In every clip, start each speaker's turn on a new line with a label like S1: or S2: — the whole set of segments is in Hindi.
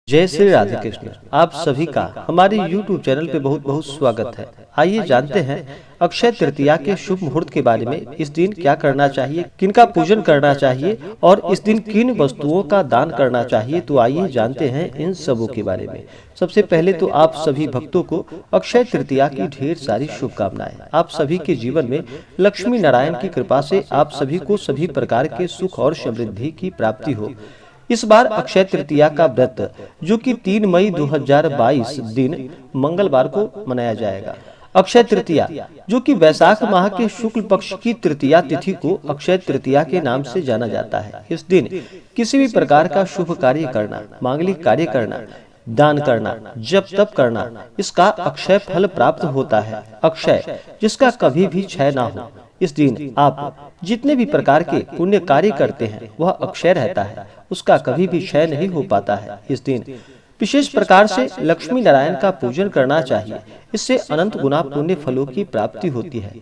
S1: जय श्री राधे कृष्ण। आप सभी का हमारे YouTube चैनल पे बहुत बहुत स्वागत है। आइए जानते हैं अक्षय तृतीया के शुभ मुहूर्त के बारे में। इस दिन क्या करना चाहिए, किनका पूजन करना चाहिए और इस दिन किन वस्तुओं का दान करना चाहिए। तो आइए जानते हैं इन सबों के बारे में। सबसे पहले तो आप सभी भक्तों को अक्षय तृतीया की ढेर सारी शुभकामनाएं। आप सभी के जीवन में लक्ष्मी नारायण की कृपा से आप सभी को सभी प्रकार के सुख और समृद्धि की प्राप्ति हो। इस बार अक्षय तृतीया का व्रत जो कि 3 मई 2022 दिन मंगलवार को मनाया जाएगा। अक्षय तृतीया जो कि वैशाख माह के शुक्ल पक्ष की तृतीया तिथि को अक्षय तृतीया के नाम से जाना जाता है। इस दिन किसी भी प्रकार का शुभ कार्य करना, मांगलिक कार्य करना, दान करना, जप तप करना, इसका अक्षय फल प्राप्त होता है। अक्षय जिसका कभी भी क्षय ना हो। इस दिन आप जितने भी प्रकार के पुण्य कार्य करते हैं वह अक्षय रहता है, उसका कभी भी क्षय नहीं हो पाता है। इस दिन विशेष प्रकार से लक्ष्मी नारायण का पूजन करना चाहिए, इससे अनंत गुना पुण्य फलों की प्राप्ति होती है।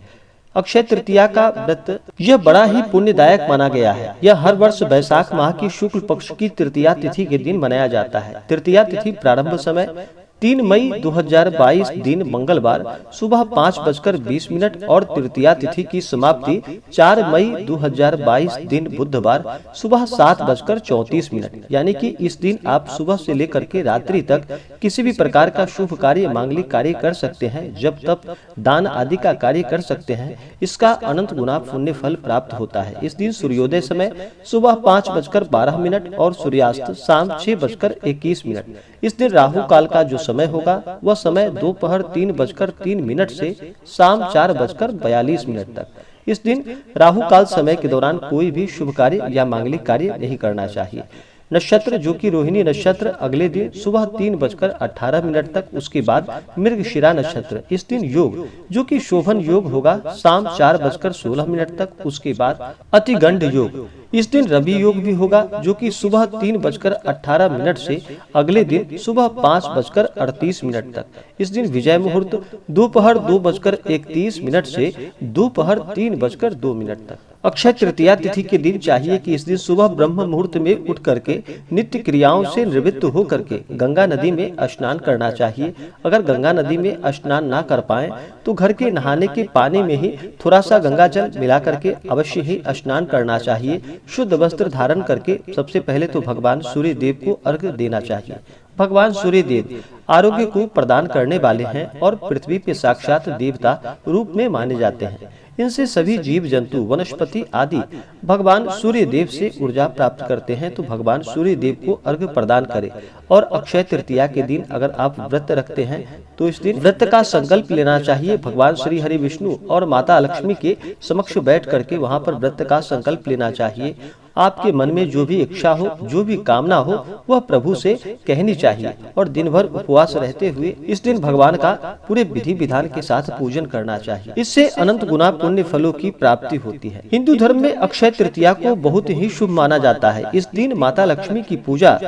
S1: अक्षय तृतीया का व्रत यह बड़ा ही पुण्यदायक माना गया है। यह हर वर्ष वैशाख माह की शुक्ल पक्ष की तृतीया तिथि के दिन मनाया जाता है। तृतीया तिथि प्रारंभ समय 3 मई 2022 दिन मंगलवार सुबह 5:20 और तृतीया तिथि की समाप्ति 4 मई 2022 दिन बुधवार सुबह 7:34। यानी कि इस दिन आप सुबह से लेकर के रात्रि तक किसी भी प्रकार का शुभ कार्य, मांगलिक कार्य कर सकते हैं, जब तप दान आदि का कार्य कर सकते हैं। इसका अनंत गुना पुण्य फल प्राप्त होता है। इस दिन सूर्योदय समय सुबह 5:12 और सूर्यास्त शाम 6:21। इस दिन राहु काल का जो समय होगा वह समय दोपहर 3:03 से शाम 4:42 तक। इस दिन राहु काल समय के दौरान कोई भी शुभ कार्य या मांगलिक कार्य नहीं करना चाहिए। नक्षत्र जो कि रोहिणी नक्षत्र अगले दिन सुबह 3:18 तक, उसके बाद मृगशिरा नक्षत्र। इस दिन योग जो कि शोभन योग होगा शाम 4:16 तक, उसके बाद अतिगंड योग। इस दिन रवि योग भी होगा जो कि सुबह 3:18 से अगले दिन सुबह 5:38 तक। इस दिन विजय मुहूर्त दोपहर 2:31 से दोपहर 3:02 तक। अक्षय तृतीया तिथि के दिन चाहिए कि इस दिन सुबह ब्रह्म मुहूर्त में उठ करके नित्य क्रियाओं से निवृत्त हो करके गंगा नदी में स्नान करना चाहिए। अगर गंगा नदी में स्नान ना कर पाए तो घर के नहाने के पानी में ही थोड़ा सा गंगा जल मिला करके अवश्य ही स्नान करना चाहिए। शुद्ध वस्त्र धारण करके सबसे पहले तो भगवान सूर्य देव को अर्घ्य देना चाहिए। भगवान सूर्य देव आरोग्य को प्रदान करने वाले हैं और पृथ्वी पे साक्षात देवता रूप में माने जाते हैं। इनसे सभी जीव जंतु, वनस्पति आदि भगवान सूर्य देव से ऊर्जा प्राप्त करते हैं। तो भगवान सूर्य देव को अर्घ्य प्रदान करें। और अक्षय तृतीया के दिन अगर आप व्रत रखते हैं तो इस दिन व्रत का संकल्प लेना चाहिए। भगवान श्री हरि विष्णु और माता लक्ष्मी के समक्ष बैठ करके वहां पर व्रत का संकल्प लेना चाहिए। आपके मन में जो भी इच्छा हो, जो भी कामना हो, वह प्रभु से कहनी चाहिए और दिन भर उपवास रहते हुए इस दिन भगवान का पूरे विधि विधान के साथ पूजन करना चाहिए। इससे अनंत गुना पुण्य फलों की प्राप्ति होती है। हिंदू धर्म में अक्षय तृतीया को बहुत ही शुभ माना जाता है। इस दिन माता लक्ष्मी की पूजा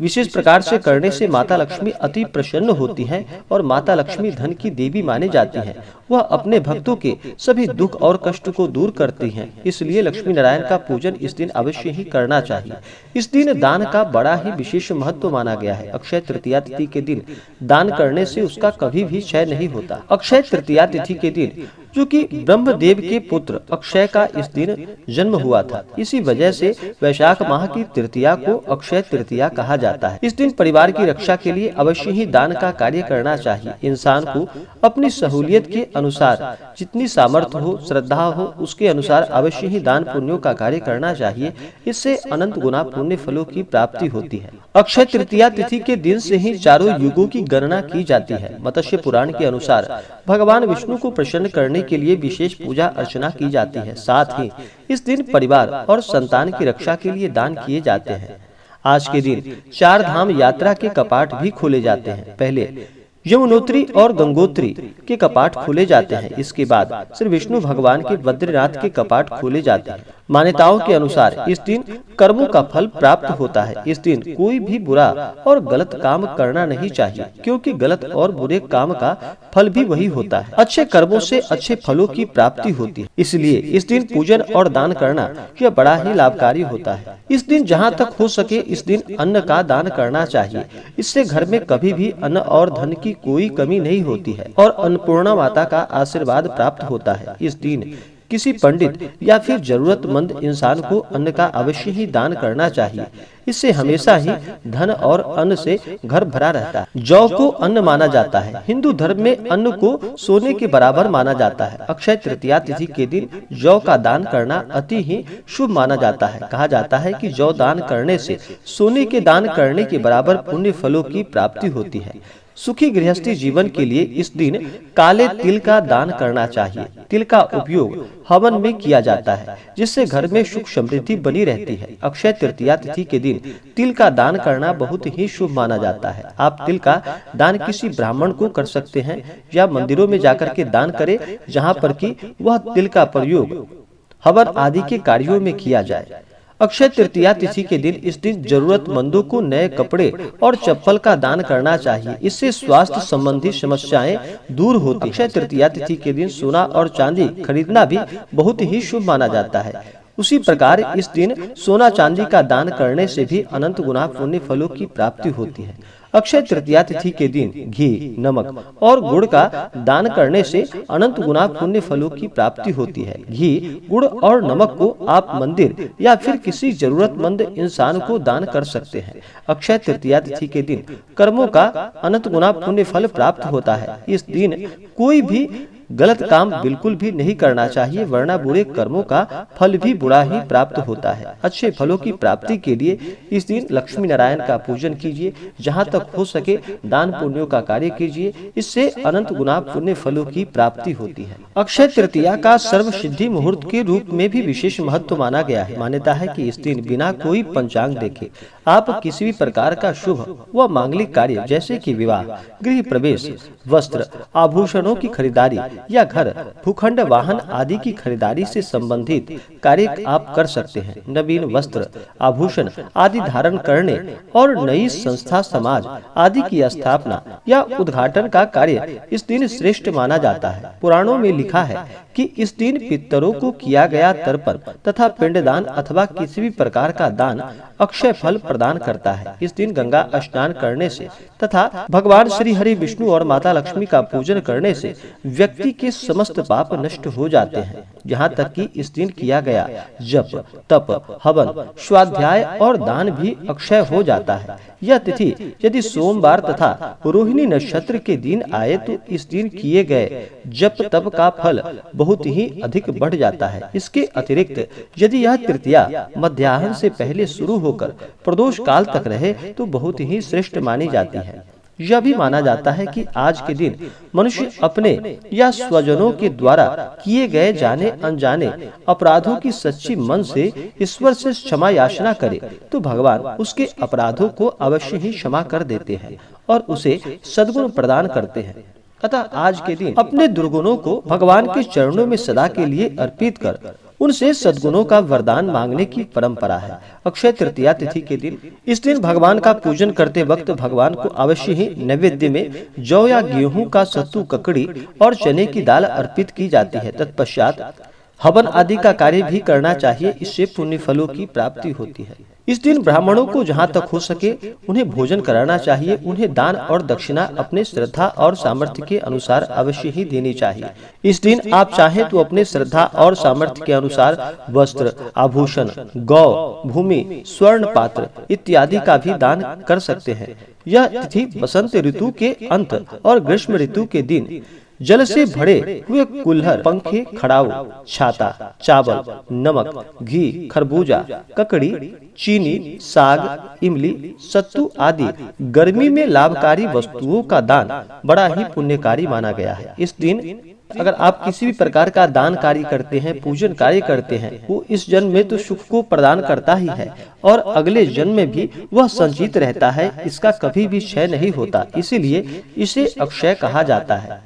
S1: विशेष प्रकार से करने से माता लक्ष्मी अति प्रसन्न होती हैं और माता लक्ष्मी धन की देवी मानी जाती हैं। वह अपने भक्तों के सभी दुख और कष्ट को दूर करती हैं। इसलिए लक्ष्मी नारायण का पूजन इस दिन अवश्य ही करना चाहिए। इस दिन दान का बड़ा ही विशेष महत्व माना गया है। अक्षय तृतीया तिथि के दिन दान करने से उसका कभी भी क्षय नहीं होता। अक्षय तृतीया तिथि के दिन जो कि ब्रह्मदेव के पुत्र अक्षय का इस दिन जन्म हुआ था, इसी वजह से वैशाख माह की तृतीया को अक्षय तृतीया कहा जाता है। इस दिन परिवार की रक्षा के लिए अवश्य ही दान का कार्य करना चाहिए। इंसान को अपनी सहूलियत के अनुसार जितनी सामर्थ्य हो, श्रद्धा हो, उसके अनुसार अवश्य ही दान पुण्यों का कार्य करना चाहिए। इससे अनंत गुना पुण्य फलों की प्राप्ति होती है। अक्षय तृतीया तिथि के दिन से ही चारों युगों की गणना की जाती है। मत्स्य पुराण के अनुसार भगवान विष्णु को प्रसन्न करने के लिए विशेष पूजा अर्चना की जाती है। साथ ही इस दिन परिवार और संतान की रक्षा के लिए दान किए जाते हैं। आज के दिन 4 धाम यात्रा के कपाट भी खोले जाते हैं। पहले यमुनोत्री और गंगोत्री के कपाट खोले जाते हैं। इसके बाद श्री विष्णु भगवान के बद्रीनाथ के कपाट खोले जाते हैं। मान्यताओं के अनुसार इस दिन कर्मों का फल प्राप्त होता है। इस दिन कोई भी बुरा और गलत काम करना नहीं चाहिए, क्योंकि गलत और बुरे काम का फल भी वही होता है। अच्छे कर्मों से अच्छे फलों की प्राप्ति होती है, इसलिए इस दिन पूजन और दान करना यह बड़ा ही लाभकारी होता है। इस दिन जहाँ तक हो सके इस दिन अन्न का दान करना चाहिए। इससे घर में कभी भी अन्न और धन की कोई कमी नहीं होती है और अन्नपूर्णा माता का आशीर्वाद प्राप्त होता है। इस दिन किसी पंडित या फिर जरूरतमंद इंसान को अन्न का अवश्य ही दान करना चाहिए। इससे हमेशा ही धन और अन्न से घर भरा रहता है। जौ को अन्न माना जाता है। हिंदू धर्म में अन्न को सोने के बराबर माना जाता है। अक्षय तृतीया तिथि के दिन जौ का दान करना अति ही शुभ माना जाता है। कहा जाता है कि जौ दान करने से सोने के दान करने के बराबर पुण्य फलों की प्राप्ति होती है। सुखी गृहस्थी जीवन के लिए इस दिन काले तिल का दान करना चाहिए। तिल का उपयोग हवन में किया जाता है, जिससे घर में सुख समृद्धि बनी रहती है। अक्षय तृतीया तिथि के दिन तिल का दान करना बहुत ही शुभ माना जाता है। आप तिल का दान किसी ब्राह्मण को कर सकते हैं या मंदिरों में जाकर के दान करें, जहाँ पर कि वह तिल का प्रयोग हवन आदि के कार्यों में किया जाए। अक्षय तृतीया तिथि के दिन इस दिन जरूरतमंदों को नए कपड़े और चप्पल का दान करना चाहिए। इससे स्वास्थ्य संबंधी समस्याएं दूर होती। अक्षय तृतीया तिथि के दिन सोना और चांदी खरीदना भी बहुत ही शुभ माना जाता है। उसी प्रकार इस दिन सोना चांदी का दान करने से भी अनंत गुना पुण्य फलों की प्राप्ति होती है। अक्षय तृतीया तिथि के दिन घी, नमक और गुड़ का दान करने से अनंत गुना पुण्य फलों की प्राप्ति होती है। घी, गुड़ और नमक को आप मंदिर या फिर किसी जरूरतमंद इंसान को दान कर सकते हैं। अक्षय तृतीया तिथि के दिन कर्मों का अनंत गुना पुण्य फल प्राप्त होता है। इस दिन कोई भी गलत काम बिल्कुल भी नहीं करना चाहिए, वरना बुरे कर्मों का फल भी बुरा ही प्राप्त होता है। अच्छे फलों की प्राप्ति के लिए इस दिन लक्ष्मी नारायण का पूजन कीजिए। जहाँ तक हो सके दान पुण्यों का कार्य कीजिए, इससे अनंत गुना पुण्य फलों की प्राप्ति होती है। अक्षय तृतीया का सर्व सिद्धि मुहूर्त के रूप में भी विशेष महत्व माना गया है। मान्यता है कि इस दिन बिना कोई पंचांग देखे आप किसी भी प्रकार का शुभ व मांगलिक कार्य जैसे कि विवाह, गृह प्रवेश, वस्त्र, आभूषणों की खरीदारी या घर, भूखंड, वाहन आदि की खरीदारी से संबंधित कार्य आप कर सकते हैं। नवीन वस्त्र, आभूषण आदि धारण करने और नई संस्था, समाज आदि की स्थापना या उद्घाटन का कार्य इस दिन श्रेष्ठ माना जाता है। पुराणों में लिखा है कि इस दिन पितरों को किया गया तर्पण तथा पिंडदान अथवा किसी भी प्रकार का दान अक्षय फल प्रदान करता है। इस दिन गंगा स्नान करने से तथा भगवान श्री हरि विष्णु और माता लक्ष्मी का पूजन करने से व्यक्ति के समस्त पाप नष्ट हो जाते हैं। यहाँ तक कि इस दिन किया गया जप, तप, हवन, स्वाध्याय और दान भी अक्षय हो जाता है। यह तिथि यदि सोमवार तथा रोहिणी नक्षत्र के दिन आए तो इस दिन किए गए जप तप का फल बहुत ही अधिक बढ़ जाता है। इसके अतिरिक्त यदि यह तृतीया मध्याह्न से पहले शुरू होकर प्रदोष काल तक रहे तो बहुत ही श्रेष्ठ मानी जाती है। यह भी माना जाता है कि आज के दिन मनुष्य अपने या स्वजनों के द्वारा किए गए जाने अनजाने अपराधों की सच्ची मन से ईश्वर से क्षमा याचना करे तो भगवान उसके अपराधों को अवश्य ही क्षमा कर देते हैं और उसे सद्गुण प्रदान करते हैं। अतः आज के दिन अपने दुर्गुणों को भगवान के चरणों में सदा के लिए अर्पित कर उनसे सद्गुणों का वरदान मांगने की परंपरा है। अक्षय तृतीया तिथि के दिन इस दिन भगवान का पूजन करते वक्त भगवान को अवश्य ही नैवेद्य में जौ या गेहूं का सत्तू, ककड़ी और चने की दाल अर्पित की जाती है। तत्पश्चात हवन आदि का कार्य भी करना चाहिए, इससे पुण्य फलों की प्राप्ति होती है। इस दिन ब्राह्मणों को जहाँ तक हो सके उन्हें भोजन कराना चाहिए। उन्हें दान और दक्षिणा अपने श्रद्धा और सामर्थ्य के अनुसार अवश्य ही देनी चाहिए। इस दिन आप चाहें तो अपने श्रद्धा और सामर्थ्य के अनुसार वस्त्र, आभूषण, गौ, भूमि, स्वर्ण पात्र इत्यादि का भी दान कर सकते हैं। यह तिथि बसंत ऋतु के अंत और ग्रीष्म ऋतु के दिन जल से भरे हुए कुल्हड़, पंखे, खड़ाऊ, छाता, चावल, नमक, घी, खरबूजा, ककड़ी, चीनी, साग, इमली, सत्तू आदि गर्मी में लाभकारी वस्तुओं का दान बड़ा ही पुण्यकारी माना गया है। इस दिन अगर आप किसी भी प्रकार का दान कार्य करते हैं, पूजन कार्य करते हैं, वो इस जन्म में तो सुख को प्रदान करता ही है और अगले जन्म में भी वह संचित रहता है, इसका कभी भी क्षय नहीं होता, इसीलिए इसे अक्षय कहा जाता है।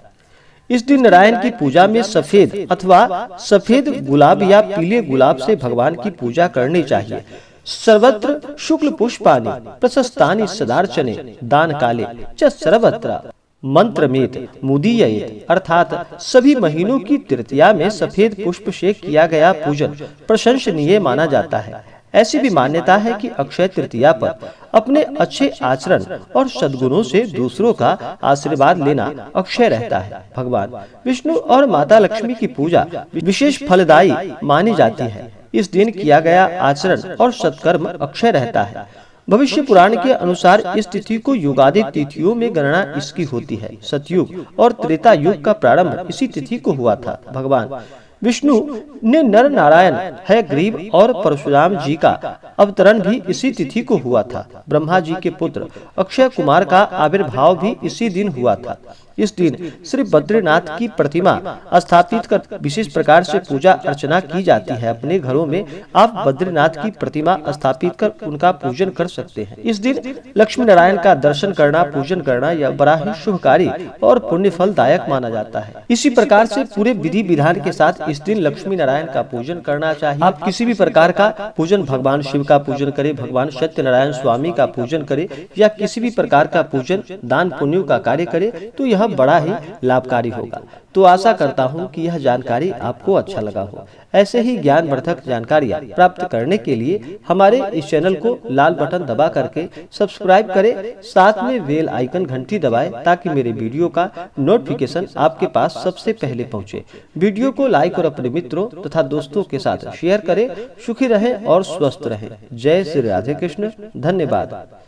S1: इस दिन नारायण की पूजा में सफेद अथवा सफेद गुलाब या पीले गुलाब से भगवान की पूजा करनी चाहिए। सर्वत्र शुक्ल पुष्पानि प्रशस्तानि सदार्चने दान काले च सर्वत्र मंत्रमेत मुदीयेत, अर्थात सभी महीनों की तृतीया में सफेद पुष्प से किया गया पूजन प्रशंसनीय माना जाता है। ऐसी भी मान्यता है कि अक्षय तृतीया पर अपने अच्छे आचरण और सद्गुणों से दूसरों का आशीर्वाद लेना अक्षय रहता है। भगवान विष्णु और माता लक्ष्मी की पूजा विशेष फलदायी मानी जाती है। इस दिन किया गया आचरण और सत्कर्म अक्षय रहता है। भविष्य पुराण के अनुसार इस तिथि को युगादि तिथियों में गणना इसकी होती है। सतयुग और त्रेता युग का प्रारंभ इसी तिथि को हुआ था। भगवान विष्णु ने नर नारायण है ग्रीव और परशुराम जी का अवतरण भी इसी तिथि को हुआ था। ब्रह्मा जी के पुत्र अक्षय कुमार का आविर्भाव भी इसी दिन हुआ था। इस दिन श्री बद्रीनाथ की प्रतिमा स्थापित कर विशेष प्रकार से पूजा अर्चना की जाती है। अपने घरों में आप बद्रीनाथ की प्रतिमा स्थापित कर उनका पूजन कर सकते हैं। इस दिन लक्ष्मी नारायण का दर्शन करना, पूजन करना यह बड़ा ही शुभकारी और पुण्य फलदायक माना जाता है। इसी प्रकार से पूरे विधि विधान के साथ इस दिन लक्ष्मी नारायण का पूजन करना चाहिए। आप किसी भी प्रकार का पूजन, भगवान शिव का पूजन करें, भगवान सत्यनारायण स्वामी का पूजन करें या किसी भी प्रकार का पूजन दान पुण्य का कार्य करे तो यह बड़ा ही लाभकारी होगा। तो आशा करता हूँ कि यह जानकारी आपको अच्छा लगा हो। ऐसे ही ज्ञानवर्धक जानकारियाँ प्राप्त करने के लिए हमारे इस चैनल को लाल बटन दबा करके सब्सक्राइब करें, साथ में बेल आइकन घंटी दबाएं ताकि मेरे वीडियो का नोटिफिकेशन आपके पास सबसे पहले पहुँचे। वीडियो को लाइक और अपने मित्रों तथा दोस्तों के साथ शेयर करें। सुखी रहें और स्वस्थ रहें। जय श्री राधे कृष्ण। धन्यवाद।